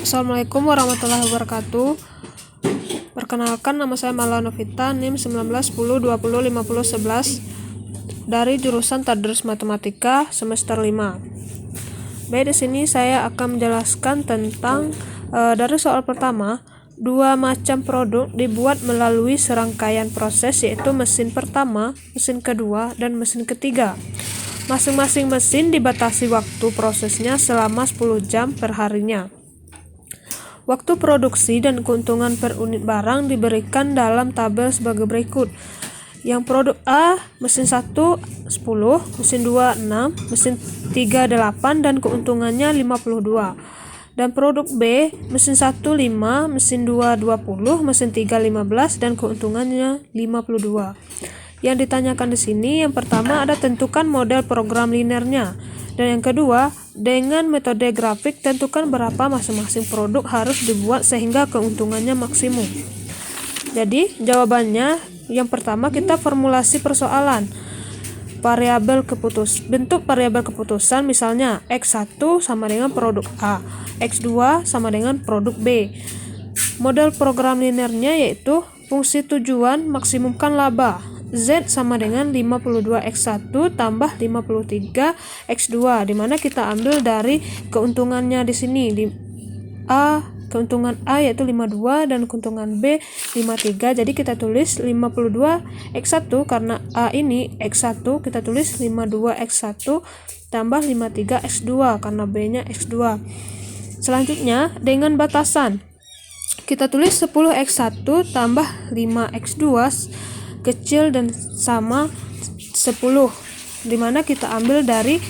Assalamualaikum warahmatullahi wabarakatuh. Perkenalkan, nama saya Mala Novita, NIM 1910205011 dari jurusan Tadrus Matematika semester 5. Baik, di sini saya akan menjelaskan tentang dari soal pertama, dua macam produk dibuat melalui serangkaian proses, yaitu mesin pertama, mesin kedua, dan mesin ketiga. Masing-masing mesin dibatasi waktu prosesnya selama 10 jam per harinya. Waktu produksi dan keuntungan per unit barang diberikan dalam tabel sebagai berikut. Yang produk A, mesin 1 10, mesin 2 6, mesin 3 8 dan keuntungannya 52. Dan produk B, mesin 1 5, mesin 2 20, mesin 3 15 dan keuntungannya 52. Yang ditanyakan di sini, yang pertama ada tentukan model program linearnya. Dan yang kedua, dengan metode grafik tentukan berapa masing-masing produk harus dibuat sehingga keuntungannya maksimum. Jadi jawabannya, yang pertama kita formulasi persoalan. Bentuk variabel keputusan misalnya X1 sama dengan produk A, X2 sama dengan produk B. Model program linearnya yaitu fungsi tujuan maksimumkan laba. Z sama dengan 52X1 tambah 53X2, dimana kita ambil dari keuntungannya di sini. Keuntungan A yaitu 52 dan keuntungan B 53. Jadi kita tulis 52X1 karena A ini X1, kita tulis 52X1 tambah 53X2 karena B-nya X2. Selanjutnya dengan batasan. Kita tulis 10X1 tambah 5X2 kecil dan sama 10, dimana kita ambil dari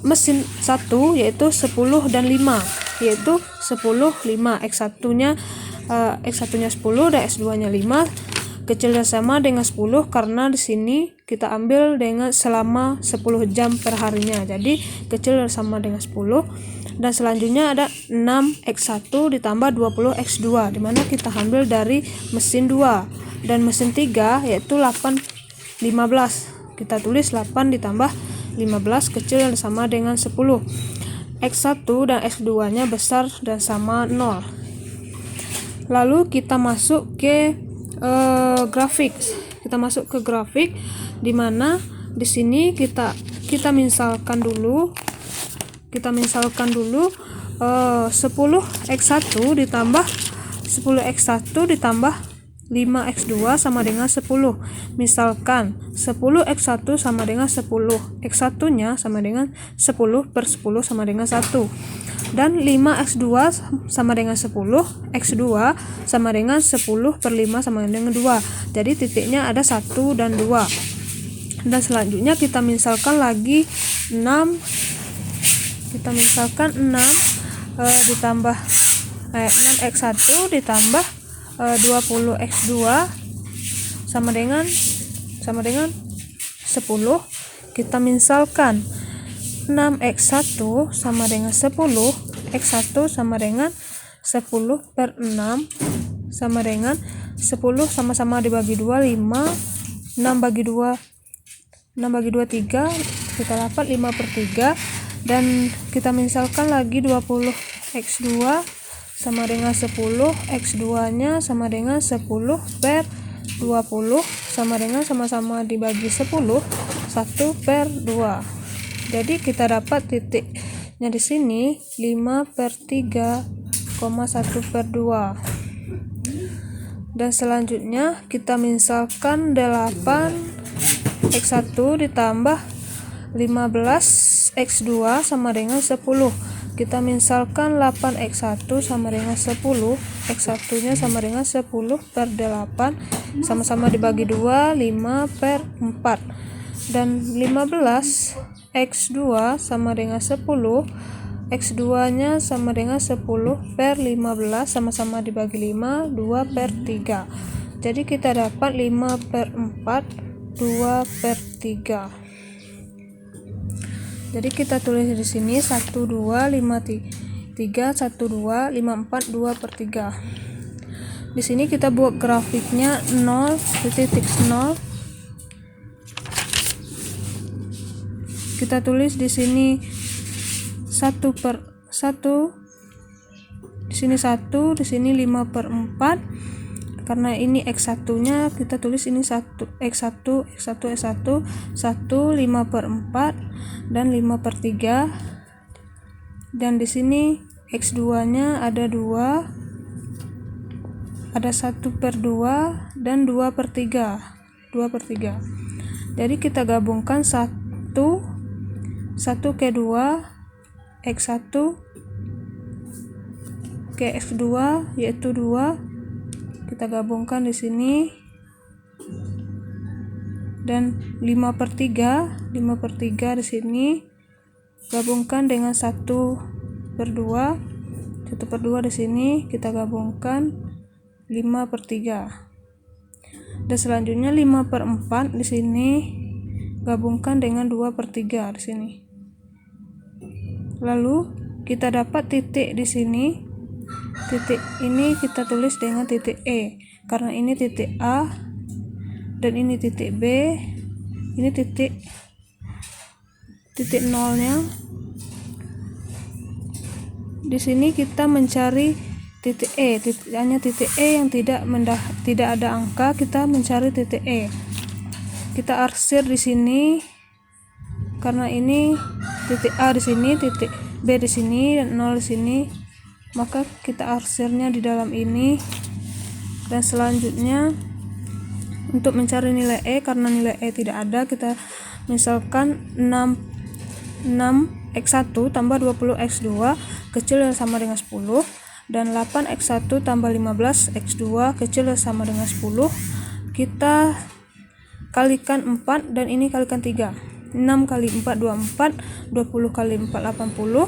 mesin 1 yaitu 10 dan 5, yaitu 10 5, X1-nya 10 dan X2-nya 5, kecil dan sama dengan 10 karena di sini kita ambil dengan selama 10 jam per harinya, jadi kecil dan sama dengan 10. Dan selanjutnya ada 6X1 ditambah 20X2, dimana kita ambil dari mesin 2. Dan mesin 3 yaitu 8 15, kita tulis 8 ditambah 15 kecil dan sama dengan 10. X1 dan X2 nya besar dan sama 0. Lalu kita masuk ke grafik. Kita masuk ke grafik, dimana di sini kita misalkan dulu 10X1 ditambah 5X2 sama dengan 10. Misalkan 10X1 sama dengan 10, X1-nya sama dengan 10 per 10 sama dengan 1. Dan 5X2 sama dengan 10, X2 sama dengan 10 per 5 sama dengan 2. Jadi titiknya ada 1 dan 2. Dan selanjutnya kita misalkan lagi 6. Kita misalkan 6 6X1 ditambah 20X2 sama dengan 10. Kita misalkan 6X1 sama dengan 10, X1 sama dengan 10 per 6 sama dengan 10, sama-sama dibagi 2 5, 6 bagi 2 3, kita dapat 5 per 3. Dan kita misalkan lagi 20X2 sama dengan 10, X2-nya sama dengan 10 per 20 sama dengan sama-sama dibagi 10, 1 per 2. Jadi kita dapat titiknya di sini 5 per 3, 1 per 2. Dan selanjutnya kita misalkan 8X1 ditambah 15X2 sama dengan 10. Kita misalkan 8X1 sama dengan 10, X1-nya sama dengan 10 per 8, sama-sama dibagi 2, 5 per 4. Dan 15X2 sama dengan 10, X2-nya sama dengan 10 per 15, sama-sama dibagi 5, 2 per 3. Jadi kita dapat 5 per 4, 2 per 3. Jadi kita tulis di sini 1 2 5 3 1 2 5 4 2 per 3. Di sini kita buat grafiknya 0 titik 0. Kita tulis di sini 1 per 1 Di sini 1, di sini 5/4. Karena ini X1 nya kita tulis ini 1 X1 X1 S1 1 5/4 dan 5/3. Dan di sini X2 nya ada 2, ada 1/2 dan 2/3. Jadi kita gabungkan 1 ke 2 X1 ke X2 yaitu 2. Kita gabungkan di sini, dan 5/3 di sini gabungkan dengan 1/2 di sini kita gabungkan 5/3. Dan selanjutnya 5/4 di sini gabungkan dengan 2/3 di sini. Lalu kita dapat titik di sini. Titik ini kita tulis dengan titik E, karena ini titik A dan ini titik B, ini titik nolnya. Di sini kita mencari titik E, hanya titik E yang tidak ada angka, kita mencari titik E. Kita arsir di sini, karena ini titik A di sini, titik B di sini, dan 0 di sini. Maka kita arsirnya di dalam ini. Dan selanjutnya untuk mencari nilai E, karena nilai E tidak ada, kita misalkan 6 X1 tambah 20 X2 kecil dan sama dengan 10, dan 8 X1 tambah 15 X2 kecil dan sama dengan 10. Kita kalikan 4 dan ini kalikan 3. 6 kali 4 24, 20 kali 4 80,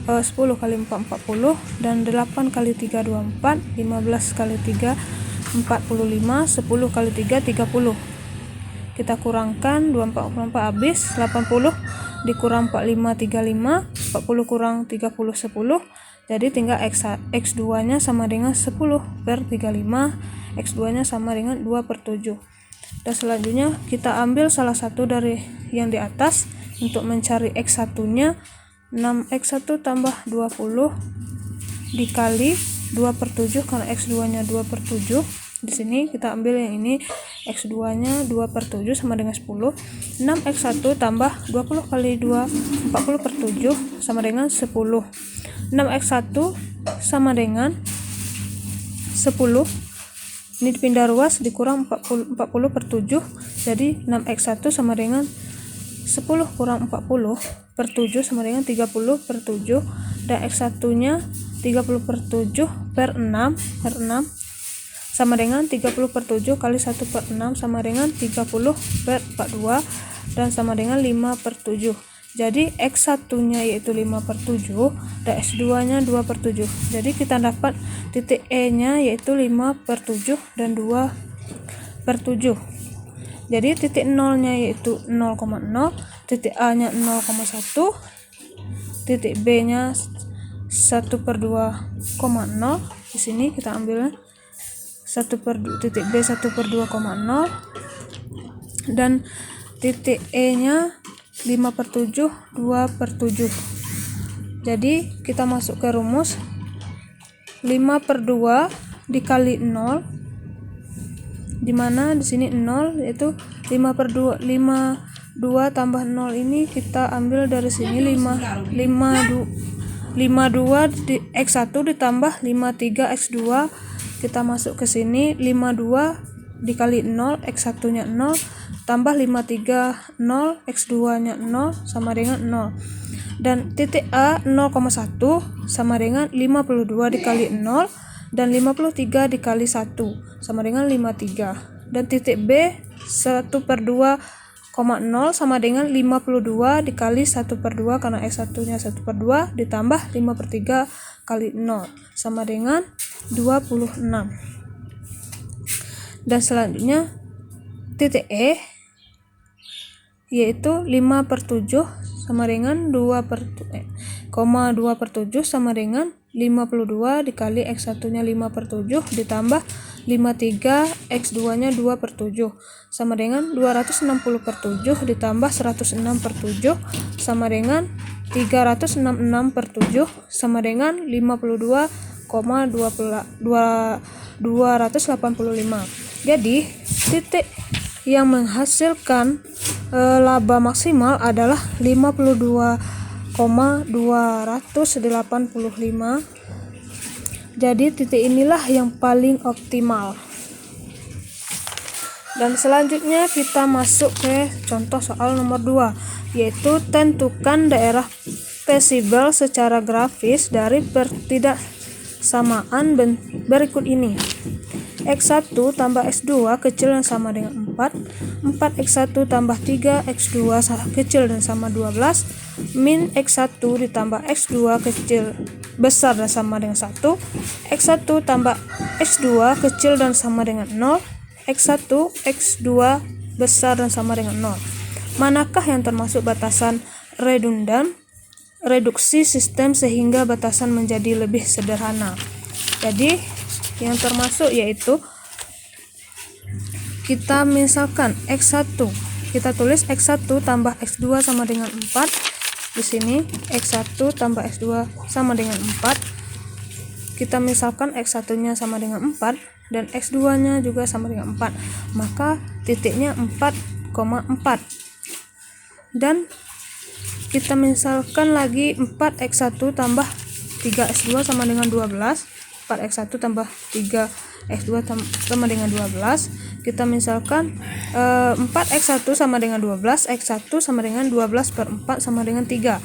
10 kali 4 40, dan 8 kali 3 24, 15 kali 3 45, 10 kali 3 30. Kita kurangkan 24 habis, 80 dikurang 45 35, 40 kurang 30 10. Jadi tinggal X2 nya sama dengan 10/35, X2 nya sama dengan 2/7. Dan selanjutnya kita ambil salah satu dari yang di atas untuk mencari X1 nya. 6X1 tambah 20 dikali 2/7, karena X2 nya 2/7. Di sini kita ambil yang ini, X2 nya 2/7 sama dengan 10. 6X1 tambah 20 kali 2 40/7 sama dengan 10. 6X1 sama dengan 10. Ini dipindah ruas dikurang 40/7. Jadi 6X1 sama dengan 10 kurang 40/7 sama dengan 30/7, dan X1 nya 30/7 per 6 sama dengan 30/7 kali 1/6 sama dengan 30/42, dan sama dengan 5/7. Jadi X1 nya yaitu 5/7 dan X2 nya 2/7. Jadi kita dapat titik E nya yaitu 5/7 dan 2/7. Jadi titik nolnya yaitu 0,0, titik A nya 0,1, titik B nya 1/2,0. Di sini kita ambil titik B 1/2,0, dan titik E nya 5/7 2/7. Jadi kita masuk ke rumus. 5/2 dikali 0, dimana di sini 0 yaitu 5/2 tambah 0 ini kita ambil dari sini 52 di X1 ditambah 53 X2, kita masuk ke sini. 52 dikali 0, X1 nya 0 tambah 53 0, X2 nya 0 sama dengan 0, dan titik A 0,1 sama dengan 52 dikali 0, dan 53 dikali 1 sama dengan 53, dan titik B 1/2,0 sama dengan 52 dikali 1/2, karena X1 nya 1/2 ditambah 5/3 kali 0 sama dengan 26. Dan selanjutnya titik E yaitu 5/7 sama dengan 2/7 sama dengan 52 dikali X1 nya 5/7 ditambah 53 X2 nya 2/7 sama dengan 260/7 ditambah 106/7 sama dengan 366/7 sama dengan 52,5. 2,285. Jadi titik yang menghasilkan laba maksimal adalah 52,285. Jadi titik inilah yang paling optimal. Dan selanjutnya kita masuk ke contoh soal nomor 2, yaitu tentukan daerah visible secara grafis dari pertidaksamaan berikut ini. X1 tambah X2 kecil dan sama dengan 4, 4X1 tambah 3X2 kecil dan sama 12, min X1 ditambah X2 kecil besar dan sama dengan 1, X1 tambah X2 kecil dan sama dengan 0, X1, X2 besar dan sama dengan 0. Manakah yang termasuk batasan redundan? Reduksi sistem sehingga batasan menjadi lebih sederhana. Jadi yang termasuk yaitu kita misalkan X1, kita tulis X1 tambah X2 sama dengan 4. Di sini X1 tambah X2 sama dengan 4. Kita misalkan X1-nya sama dengan 4 dan X2-nya juga sama dengan 4. Maka titiknya 4,4. Dan kita misalkan lagi 4X1 tambah 3X2 sama dengan 12. 4X1 tambah 3X2 sama dengan 12. Kita misalkan 4X1 sama dengan 12, X1 sama dengan 12 per 4 sama dengan 3.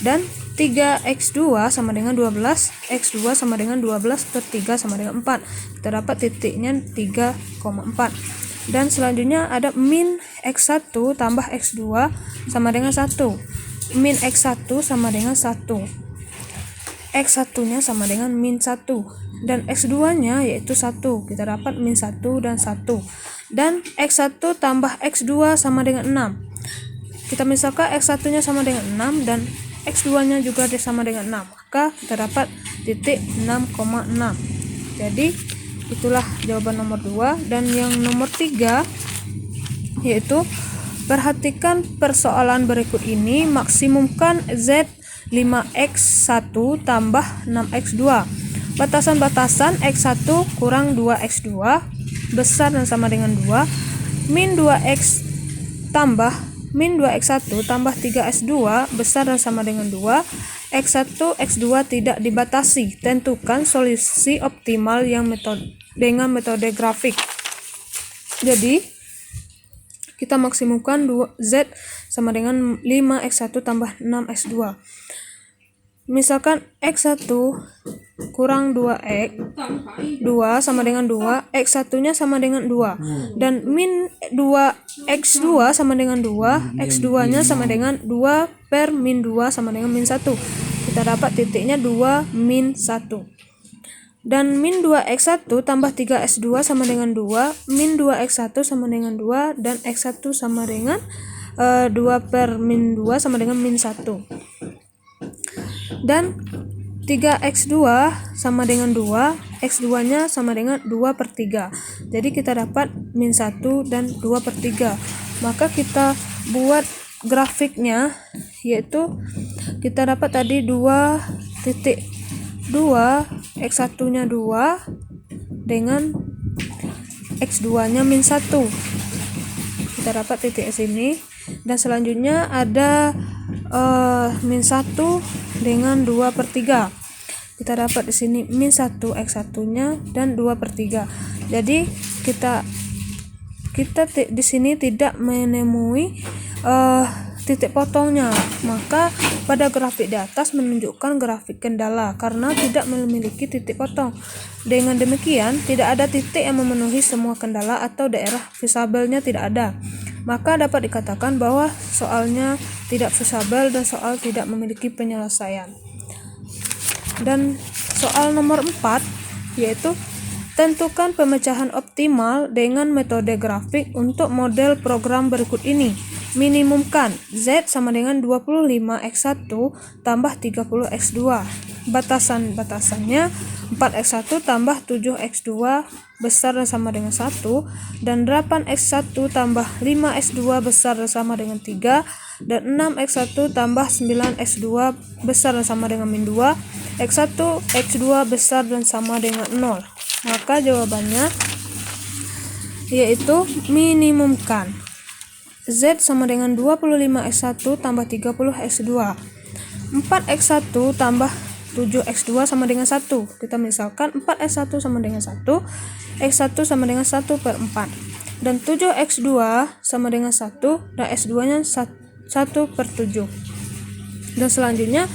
Dan 3X2 sama dengan 12, X2 sama dengan 12 per 3 sama dengan 4. Kita dapat titiknya 3,4. Dan selanjutnya ada min X1 tambah X2 sama dengan 1. Min X1 sama dengan 1. X1-nya sama dengan min 1. Dan X2-nya yaitu 1. Kita dapat min 1 dan 1. Dan X1 tambah X2 sama dengan 6. Kita misalkan X1-nya sama dengan 6 dan X2-nya juga sama dengan 6. Maka kita dapat titik 6,6. Jadi itulah jawaban nomor 2. Dan yang nomor 3 yaitu perhatikan persoalan berikut ini, maksimumkan Z 5X1 tambah 6X2. Batasan-batasan X1 kurang 2X2 besar dan sama dengan 2, min 2X tambah min 2X1 tambah 3X2 besar dan sama dengan 2, X1, X2 tidak dibatasi. Tentukan solusi optimal yang dengan metode grafik. Jadi kita maksimumkan Z sama dengan 5X1 tambah 6X2. Misalkan X1 kurang 2X 2 sama dengan 2, X1-nya sama dengan 2. Dan min 2X2 sama dengan 2, X2-nya sama dengan 2 per min 2 sama dengan min 1. Kita dapat titiknya 2 min 1. Dan min 2X1 tambah 3X2 sama dengan 2, min 2X1 sama dengan 2, dan X1 sama dengan 2 per min 2 sama dengan min 1. Dan 3X2 sama dengan 2, X2-nya sama dengan 2 per 3. Jadi kita dapat min 1 dan 2 per 3. Maka kita buat grafiknya, yaitu kita dapat tadi 2.2, X1-nya 2 dengan X2-nya min 1. Kita dapat titik sini. Dan selanjutnya ada min 1 dengan 2 per 3. Kita dapat di sini min 1 X1-nya dan 2 per 3. Jadi kita di sini tidak menemui titik potongnya. Maka pada grafik di atas menunjukkan grafik kendala karena tidak memiliki titik potong. Dengan demikian, tidak ada titik yang memenuhi semua kendala atau daerah visabelnya tidak ada. Maka dapat dikatakan bahwa soalnya tidak visabel dan soal tidak memiliki penyelesaian. Dan soal nomor 4 yaitu tentukan pemecahan optimal dengan metode grafik untuk model program berikut ini. Minimumkan Z sama dengan 25X1 tambah 30X2. Batasannya 4X1 tambah 7X2 besar dan sama dengan 1, dan 8X1 tambah 5X2 besar dan sama dengan 3, Dan 6x1 tambah 9x2 besar dan sama dengan min 2. X1, X2 besar dan sama dengan 0. Maka jawabannya yaitu minimumkan. Z sama dengan 25x1 tambah 30x2. 4x1 tambah 7x2 sama dengan 1. Kita misalkan 4x1 sama dengan 1, x1 sama dengan 1 per 4. Dan 7x2 sama dengan 1, dan x2 nya 1 per 7. Dan selanjutnya